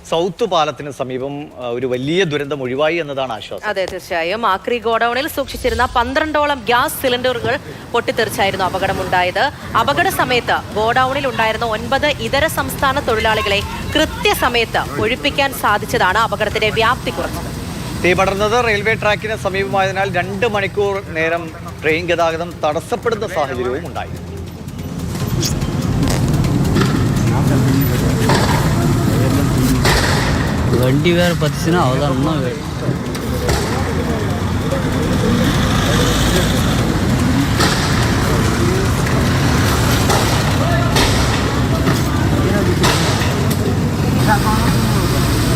South പാലത്തിന് സമീപം ഒരു വലിയ ദുരന്തം ഒഴിവായി എന്നതാണ് ആശ്വാസം. അതെ, തീർച്ചയായും. ആക്രി ഗോഡൌണിൽ സൂക്ഷിച്ചിരുന്ന 12ഓളം ഗ്യാസ് സിലിണ്ടറുകൾ പൊട്ടിത്തെറിച്ചായിരുന്നു അപകടമുണ്ടായത്. അപകട സമയത്ത് ഗോഡൌണിൽ ഉണ്ടായിരുന്ന 9 ഇതര സംസ്ഥാന തൊഴിലാളികളെ കൃത്യസമയത്ത് ഒഴിപ്പിക്കാൻ സാധിച്ചതാണ് അപകടത്തിന്റെ വ്യാപ്തി കുറഞ്ഞത്. തീ പടർന്നത് റെയിൽവേ ട്രാക്കിന് സമീപമായതിനാൽ 2 മണിക്കൂർ നേരം ട്രെയിൻ ഗതാഗതം തടസ്സപ്പെടുന്ന സാഹചര്യവും ഉണ്ടായി. வண்டி வேறு பத்துச்சுன்னா அவ்வளோதான்.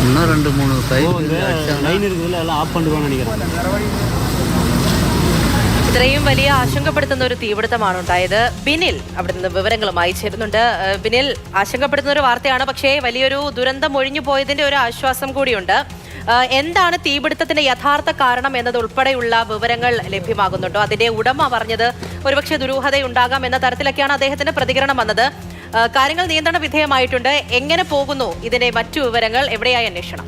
இன்னும் 2-3 லைன் இருக்குதுல்ல, எல்லாம் ஆஃப் பண்ணிடுவான்னு நினைக்கிறேன். ഇത്രയും വലിയ ആശങ്കപ്പെടുത്തുന്ന ഒരു തീപിടുത്തമാണ് ഉണ്ടായത്. ബിനിൽ അവിടെ നിന്ന് വിവരങ്ങളുമായി ചേരുന്നുണ്ട്. ബിനിൽ, ആശങ്കപ്പെടുത്തുന്ന ഒരു വാർത്തയാണ്, പക്ഷേ വലിയൊരു ദുരന്തം ഒഴിഞ്ഞു പോയതിന്റെ ഒരു ആശ്വാസം കൂടിയുണ്ട്. എന്താണ് തീപിടുത്തത്തിന്റെ യഥാർത്ഥ കാരണം എന്നതുൾപ്പെടെയുള്ള വിവരങ്ങൾ ലഭ്യമാകുന്നുണ്ടോ? അതിന്റെ ഉടമ പറഞ്ഞത് ഒരുപക്ഷെ ദുരൂഹതയുണ്ടാകാം എന്ന തരത്തിലൊക്കെയാണ് അദ്ദേഹത്തിന്റെ പ്രതികരണം വന്നത്. കാര്യങ്ങൾ നിയന്ത്രണ വിധേയമായിട്ടുണ്ട്. എങ്ങനെ പോകുന്നു ഇതിന്റെ മറ്റു വിവരങ്ങൾ? എവിടെയായി അന്വേഷണം?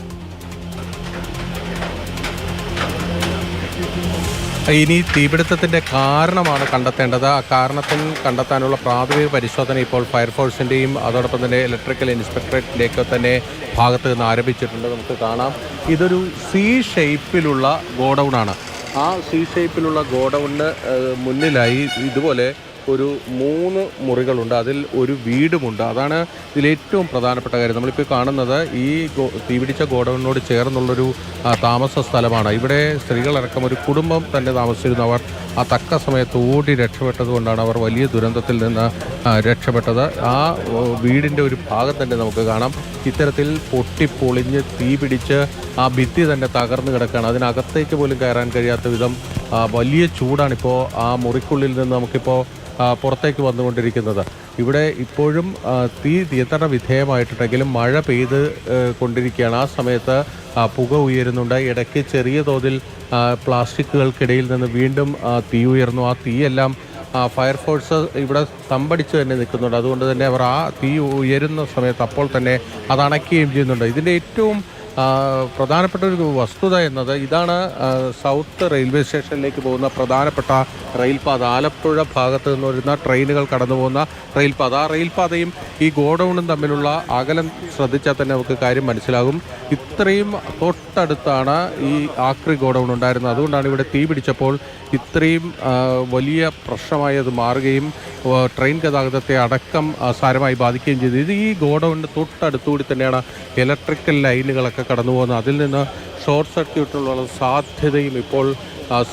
ഇനി തീപിടുത്തത്തിൻ്റെ കാരണമാണ് കണ്ടെത്തേണ്ടത്. ആ കണ്ടെത്താനുള്ള പ്രാഥമിക പരിശോധന ഇപ്പോൾ ഫയർഫോഴ്സിൻ്റെയും അതോടൊപ്പം തന്നെ ഇലക്ട്രിക്കൽ ഇൻസ്പെക്ടറേറ്റിൻ്റെയൊക്കെ തന്നെ ഭാഗത്ത് നിന്ന് ആരംഭിച്ചിട്ടുണ്ട്. നമുക്ക് കാണാം, ഇതൊരു സി ഷേപ്പിലുള്ള ഗോഡൗണാണ്. ആ സി ഷേപ്പിലുള്ള ഗോഡൗണിന് മുന്നിലായി ഇതുപോലെ ഒരു 3 മുറികളുണ്ട്. അതിൽ ഒരു വീടുമുണ്ട്. അതാണ് ഇതിലേറ്റവും പ്രധാനപ്പെട്ട കാര്യം. നമ്മളിപ്പോൾ കാണുന്നത് ഈ തീപിടിച്ച ഗോഡൗണിനോട് ചേർന്നുള്ളൊരു താമസ സ്ഥലമാണ്. ഇവിടെ സ്ത്രീകളടക്കം ഒരു കുടുംബം തന്നെ താമസിച്ചിരുന്നു. അവർ ആ തക്ക സമയത്ത് ഓടി രക്ഷപ്പെട്ടതുകൊണ്ടാണ് അവർ വലിയ ദുരന്തത്തിൽ നിന്ന് രക്ഷപ്പെട്ടത്. ആ വീടിൻ്റെ ഒരു ഭാഗം തന്നെ നമുക്ക് കാണാം ഇത്തരത്തിൽ പൊട്ടിപ്പൊളിഞ്ഞ് തീപിടിച്ച് ആ ഭിത്തി തന്നെ തകർന്നു കിടക്കുകയാണ്. അതിനകത്തേക്ക് പോലും കയറാൻ കഴിയാത്ത വിധം വലിയ ചൂടാണിപ്പോൾ ആ മുറിക്കുള്ളിൽ നിന്ന് നമുക്കിപ്പോൾ പുറത്തേക്ക് വന്നുകൊണ്ടിരിക്കുന്നത്. ഇവിടെ ഇപ്പോഴും തീ നിയന്ത്രണ വിധേയമായിട്ടുണ്ടെങ്കിലും മഴ പെയ്ത് കൊണ്ടിരിക്കുകയാണ്. ആ സമയത്ത് പുക ഉയരുന്നുണ്ട്. ഇടയ്ക്ക് ചെറിയ തോതിൽ പ്ലാസ്റ്റിക്കുകൾക്കിടയിൽ നിന്ന് വീണ്ടും തീ ഉയർന്നു. ആ തീയെല്ലാം ഫയർഫോഴ്സ് ഇവിടെ തമ്പടിച്ച് തന്നെ നിൽക്കുന്നുണ്ട്. അതുകൊണ്ട് തന്നെ അവർ ആ തീ ഉയരുന്ന സമയത്ത് അപ്പോൾ തന്നെ അത് അണയ്ക്കുകയും ചെയ്യുന്നുണ്ട്. ഇതിൻ്റെ ഏറ്റവും പ്രധാനപ്പെട്ട ഒരു വസ്തുത എന്നത് ഇതാണ്. സൗത്ത് റെയിൽവേ സ്റ്റേഷനിലേക്ക് പോകുന്ന പ്രധാനപ്പെട്ട റെയിൽപാത, ആലപ്പുഴ ഭാഗത്ത് നിന്ന് വരുന്ന ട്രെയിനുകൾ കടന്നു പോകുന്ന റെയിൽപാത. ആ റെയിൽപാതയും ഈ ഗോഡൗണും തമ്മിലുള്ള അകലം ശ്രദ്ധിച്ചാൽ തന്നെ നമുക്ക് കാര്യം മനസ്സിലാകും. ഇത്രയും തൊട്ടടുത്താണ് ഈ ആക്രി ഗോഡൗൺ ഉണ്ടായിരുന്നത്. അതുകൊണ്ടാണ് ഇവിടെ തീ പിടിച്ചപ്പോൾ ഇത്രയും വലിയ പ്രശ്നമായി അത് മാറുകയും ട്രെയിൻ ഗതാഗതത്തെ അടക്കം സാരമായി ബാധിക്കുകയും ചെയ്തു. ഇത് ഈ ഗോഡൗണിൻ്റെ തൊട്ടടുത്തുകൂടി തന്നെയാണ് ഇലക്ട്രിക്കൽ ലൈനുകളൊക്കെ കടന്നു പോകുന്നത്. അതിൽ നിന്ന് ഷോർട്ട് സർക്യൂട്ടിനുള്ള സാധ്യതയും ഇപ്പോൾ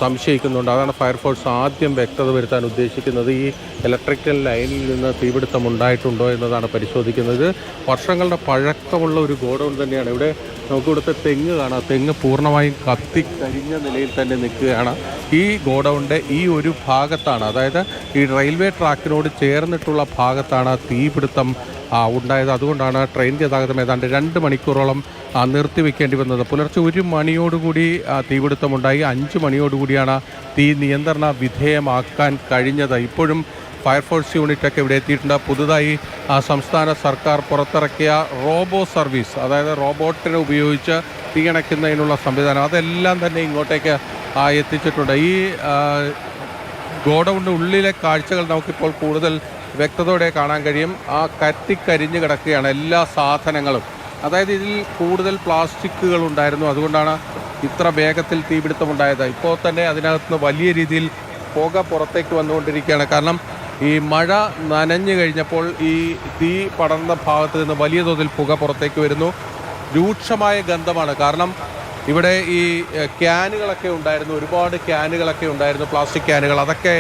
സംശയിക്കുന്നുണ്ട്. അതാണ് ഫയർഫോഴ്സ് ആദ്യം വ്യക്തത വരുത്താൻ ഉദ്ദേശിക്കുന്നത്. ഈ ഇലക്ട്രിക്കൽ ലൈനിൽ നിന്ന് തീപിടുത്തം ഉണ്ടായിട്ടുണ്ടോ എന്നതാണ് പരിശോധിക്കുന്നത്. വർഷങ്ങളുടെ പഴക്കമുള്ള ഒരു ഗോഡൗൺ തന്നെയാണ്. ഇവിടെ നമുക്കിവിടുത്തെ തെങ്ങ് കാണാം. തെങ്ങ് പൂർണ്ണമായും കത്തിക്കരിഞ്ഞ നിലയിൽ തന്നെ നിൽക്കുകയാണ്. ഈ ഗോഡൗണിൻ്റെ ഈ ഒരു ഭാഗത്താണ്, അതായത് ഈ റെയിൽവേ ട്രാക്കിനോട് ചേർന്നിട്ടുള്ള ഭാഗത്താണ് തീപിടുത്തം ഉണ്ടായത്. അതുകൊണ്ടാണ് ട്രെയിൻ ഗതാഗതം ഏതാണ്ട് 2 മണിക്കൂറോളം നിർത്തിവെക്കേണ്ടി വന്നത്. പുലർച്ചെ 1 മണിയോടുകൂടി തീപിടുത്തമുണ്ടായി. 5 മണിയോടുകൂടിയാണ് തീ നിയന്ത്രണ വിധേയമാക്കാൻ കഴിഞ്ഞത്. ഇപ്പോഴും ഫയർഫോഴ്സ് യൂണിറ്റൊക്കെ ഇവിടെ എത്തിയിട്ടുണ്ട്. പുതുതായി സംസ്ഥാന സർക്കാർ പുറത്തിറക്കിയ റോബോ സർവീസ്, അതായത് റോബോട്ടിനെ ഉപയോഗിച്ച് തീയണയ്ക്കുന്നതിനുള്ള സംവിധാനം, അതെല്ലാം തന്നെ ഇങ്ങോട്ടേക്ക് എത്തിച്ചിട്ടുണ്ട്. ഈ ഗോഡൗണിൻ്റെ ഉള്ളിലെ കാഴ്ചകൾ നമുക്കിപ്പോൾ കൂടുതൽ വ്യക്തതയോടെ കാണാൻ കഴിയും. ആ കത്തിക്കരിഞ്ഞ് കിടക്കുകയാണ് എല്ലാ സാധനങ്ങളും. അതായത് ഇതിൽ കൂടുതൽ പ്ലാസ്റ്റിക്കുകൾ ഉണ്ടായിരുന്നു. അതുകൊണ്ടാണ് ഇത്ര വേഗത്തിൽ തീപിടുത്തമുണ്ടായത്. ഇപ്പോൾ തന്നെ അതിനകത്തുനിന്ന് വലിയ രീതിയിൽ പുക പുറത്തേക്ക് വന്നുകൊണ്ടിരിക്കുകയാണ്. കാരണം ഈ മഴ നനഞ്ഞു കഴിഞ്ഞപ്പോൾ ഈ തീ പടർന്ന ഭാഗത്ത് നിന്ന് വലിയ തോതിൽ പുക പുറത്തേക്ക് വരുന്നു. രൂക്ഷമായ ഗന്ധമാണ്. കാരണം ഇവിടെ ഈ ക്യാനുകളൊക്കെ ഉണ്ടായിരുന്നു, ഒരുപാട് ക്യാനുകളൊക്കെ ഉണ്ടായിരുന്നു, പ്ലാസ്റ്റിക് ക്യാനുകൾ. അതൊക്കെ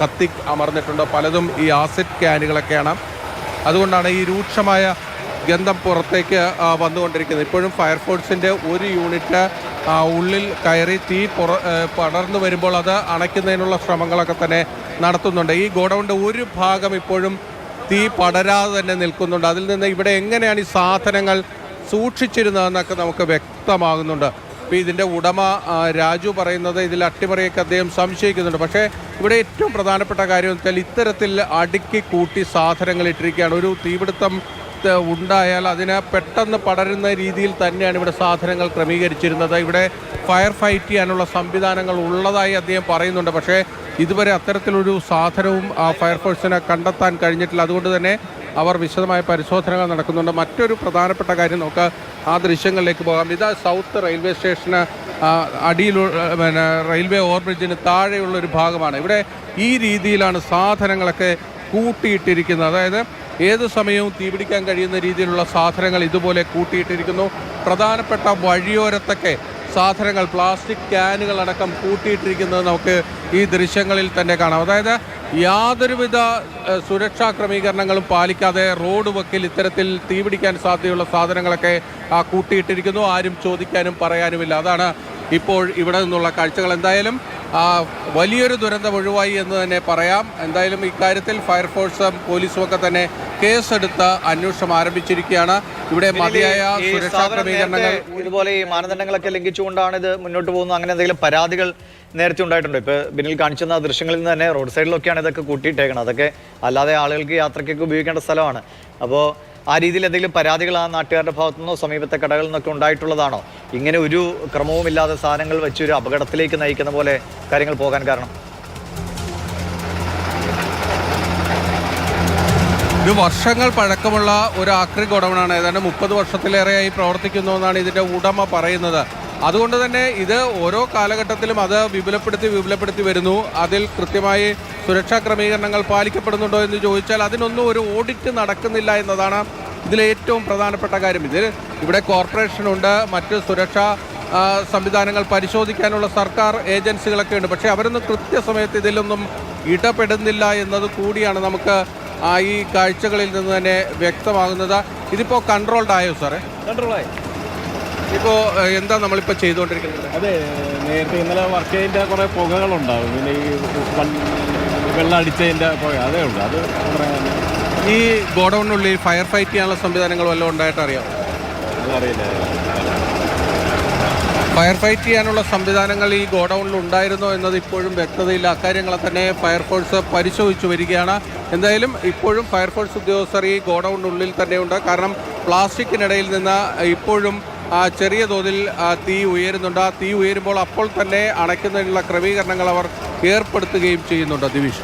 കത്തി അമർന്നിട്ടുണ്ട്. പലതും ഈ ആസിഡ് ക്യാനുകളൊക്കെയാണ്. അതുകൊണ്ടാണ് ഈ രൂക്ഷമായ ഗന്ധം പുറത്തേക്ക് വന്നുകൊണ്ടിരിക്കുന്നത്. ഇപ്പോഴും ഫയർഫോഴ്സിൻ്റെ ഒരു യൂണിറ്റ് ഉള്ളിൽ കയറി തീ പടർന്നു വരുമ്പോൾ അത് അണയ്ക്കുന്നതിനുള്ള ശ്രമങ്ങളൊക്കെ തന്നെ നടത്തുന്നുണ്ട്. ഈ ഗോഡൗണിൻ്റെ ഒരു ഭാഗം ഇപ്പോഴും തീ പടരാതെ തന്നെ നിൽക്കുന്നുണ്ട്. അതിൽ നിന്ന് ഇവിടെ എങ്ങനെയാണ് ഈ സാധനങ്ങൾ സൂക്ഷിച്ചിരുന്നതെന്നൊക്കെ നമുക്ക് വ്യക്തമാകുന്നുണ്ട്. ഇപ്പോൾ ഇതിൻ്റെ ഉടമ രാജു പറയുന്നത് ഇതിൽ അട്ടിമറിയൊക്കെ അദ്ദേഹം സംശയിക്കുന്നുണ്ട്. പക്ഷേ ഇവിടെ ഏറ്റവും പ്രധാനപ്പെട്ട കാര്യം എന്ന് വെച്ചാൽ ഇത്തരത്തിൽ അടുക്കി കൂട്ടി സാധനങ്ങൾ ഇട്ടിരിക്കുകയാണ്. ഒരു തീപിടുത്തം ഉണ്ടായാൽ അതിന് പെട്ടെന്ന് പടരുന്ന രീതിയിൽ തന്നെയാണ് ഇവിടെ സാധനങ്ങൾ ക്രമീകരിച്ചിരുന്നത്. ഇവിടെ ഫയർ ഫൈറ്റ് ചെയ്യാനുള്ള സംവിധാനങ്ങൾ ഉള്ളതായി അദ്ദേഹം പറയുന്നുണ്ട്. പക്ഷേ ഇതുവരെ അത്തരത്തിലൊരു സാധനവും ആ ഫയർഫോഴ്സിനെ കണ്ടെത്താൻ കഴിഞ്ഞിട്ടില്ല. അതുകൊണ്ട് തന്നെ അവർ വിശദമായ പരിശോധനകൾ നടക്കുന്നുണ്ട്. മറ്റൊരു പ്രധാനപ്പെട്ട കാര്യം നമുക്ക് ആ ദൃശ്യങ്ങളിലേക്ക് പോകാം. ഇത് സൗത്ത് റെയിൽവേ സ്റ്റേഷന് അടിയിലുള്ള റെയിൽവേ ഓവർബ്രിഡ്ജിന് താഴെയുള്ളൊരു ഭാഗമാണ്. ഇവിടെ ഈ രീതിയിലാണ് സാധനങ്ങളൊക്കെ കൂട്ടിയിട്ടിരിക്കുന്നത്. അതായത് ഏത് സമയവും തീപിടിക്കാൻ കഴിയുന്ന രീതിയിലുള്ള സാധനങ്ങൾ ഇതുപോലെ കൂട്ടിയിട്ടിരിക്കുന്നു. പ്രധാനപ്പെട്ട വഴിയോരത്തൊക്കെ സാധനങ്ങൾ, പ്ലാസ്റ്റിക് ക്യാനുകളടക്കം കൂട്ടിയിട്ടിരിക്കുന്നത് നമുക്ക് ഈ ദൃശ്യങ്ങളിൽ തന്നെ കാണാം. അതായത് യാതൊരുവിധ സുരക്ഷാ ക്രമീകരണങ്ങളും പാലിക്കാതെ റോഡ് വക്കിൽ ഇത്തരത്തിൽ തീപിടിക്കാൻ സാധ്യതയുള്ള സാധനങ്ങളൊക്കെ കൂട്ടിയിട്ടിരിക്കുന്നു. ആരും ചോദിക്കാനും പറയാനുമില്ല. അതാണ് ഇപ്പോൾ ഇവിടെ നിന്നുള്ള കാഴ്ചകൾ. എന്തായാലും വലിയൊരു ദുരന്തം ഒഴിവായി എന്ന് തന്നെ പറയാം. എന്തായാലും ഇക്കാര്യത്തിൽ ഫയർഫോഴ്സും പോലീസും ഒക്കെ തന്നെ കേസെടുത്ത് അന്വേഷണം ആരംഭിച്ചിരിക്കുകയാണ്. ഇവിടെ മതിയായ സുരക്ഷാ ക്രമീകരണങ്ങൾ, ഇതുപോലെ ഈ മാനദണ്ഡങ്ങളൊക്കെ ലംഘിച്ചുകൊണ്ടാണ് ഇത് മുന്നോട്ട് പോകുന്നത്. അങ്ങനെ എന്തെങ്കിലും പരാതികൾ നേരത്തെ ഉണ്ടായിട്ടുണ്ടോ? ഇപ്പോൾ ബിന്നിൽ കാണിച്ചുന്ന ദൃശ്യങ്ങളിൽ നിന്ന് തന്നെ റോഡ് സൈഡിലൊക്കെയാണ് ഇതൊക്കെ കൂട്ടിയിട്ടേക്കണം. അതൊക്കെ അല്ലാതെ ആളുകൾക്ക് യാത്രയ്ക്കൊക്കെ ഉപയോഗിക്കേണ്ട സ്ഥലമാണ്. അപ്പോൾ ആ രീതിയിൽ എന്തെങ്കിലും പരാതികൾ ആ നാട്ടുകാരുടെ ഭാഗത്തുനിന്നോ സമീപത്തെ കടകളിൽ നിന്നൊക്കെ ഉണ്ടായിട്ടുള്ളതാണോ? ഇങ്ങനെ ഒരു ക്രമവുമില്ലാതെ സാധനങ്ങൾ വെച്ചൊരു അപകടത്തിലേക്ക് നയിക്കുന്ന പോലെ കാര്യങ്ങൾ പോകാൻ കാരണം? ഇത് വർഷങ്ങൾ പഴക്കമുള്ള ഒരു ആക്രി ഗോഡൗണാണ്. ഏതാണ്ട് 30 വർഷത്തിലേറെയായി പ്രവർത്തിക്കുന്നു എന്നാണ് ഇതിൻ്റെ ഉടമ പറയുന്നത്. അതുകൊണ്ട് തന്നെ ഇത് ഓരോ കാലഘട്ടത്തിലും അത് വിപുലപ്പെടുത്തി വരുന്നു. അതിൽ കൃത്യമായി സുരക്ഷാ ക്രമീകരണങ്ങൾ പാലിക്കപ്പെടുന്നുണ്ടോ എന്ന് ചോദിച്ചാൽ അതിനൊന്നും ഒരു ഓഡിറ്റ് നടക്കുന്നില്ല എന്നതാണ് ഇതിലെ ഏറ്റവും പ്രധാനപ്പെട്ട കാര്യം. ഇവിടെ കോർപ്പറേഷനുണ്ട്, മറ്റ് സുരക്ഷാ സംവിധാനങ്ങൾ പരിശോധിക്കാനുള്ള സർക്കാർ ഏജൻസികളൊക്കെ ഉണ്ട്. പക്ഷേ അവരൊന്നും കൃത്യസമയത്ത് ഇതിലൊന്നും ഇടപെടുന്നില്ല എന്നത് കൂടിയാണ് നമുക്ക് ഈ കാഴ്ചകളിൽ നിന്ന് തന്നെ വ്യക്തമാകുന്നത്. ഇതിപ്പോൾ കൺട്രോൾഡ് ആയോ സാറേ? കൺട്രോളായി. ഇപ്പോൾ എന്താ നമ്മളിപ്പോൾ ചെയ്തുകൊണ്ടിരിക്കുന്നത്? അതെ, നേരത്തെ ഇന്നലെ വർക്ക് ചെയ്തതിൻ്റെ കുറേ പുകകളുണ്ടാവും. പിന്നെ ഈ വെള്ളം അടിച്ചതിൻ്റെ പുക അതേ ഉള്ളൂ. അത് ഈ ഗോഡൗണിനുള്ളിൽ ഫയർ ഫൈറ്റ് ചെയ്യാനുള്ള സംവിധാനങ്ങൾ വല്ലതും ഉണ്ടായിട്ട് അറിയാമോ? അറിയില്ല. ഫയർ ഫൈറ്റ് ചെയ്യാനുള്ള സംവിധാനങ്ങൾ ഈ ഗോഡൗണിൽ ഉണ്ടായിരുന്നോ എന്നത് ഇപ്പോഴും വ്യക്തതയില്ല. അക്കാര്യങ്ങൾ തന്നെ ഫയർഫോഴ്സ് പരിശോധിച്ചു വരികയാണ്. എന്തായാലും ഇപ്പോഴും ഫയർഫോഴ്സ് ഉദ്യോഗസ്ഥർ ഈ ഗോഡൗണിനുള്ളിൽ തന്നെയുണ്ട്. കാരണം പ്ലാസ്റ്റിക്കിനിടയിൽ നിന്ന് ഇപ്പോഴും ചെറിയ തോതിൽ തീ ഉയരുന്നുണ്ട്. ആ തീ ഉയരുമ്പോൾ അപ്പോൾ തന്നെ അണയ്ക്കുന്നതിനുള്ള ക്രമീകരണങ്ങൾ അവർ ഏർപ്പെടുത്തുകയും ചെയ്യുന്നുണ്ട്. ദിവിഷ്.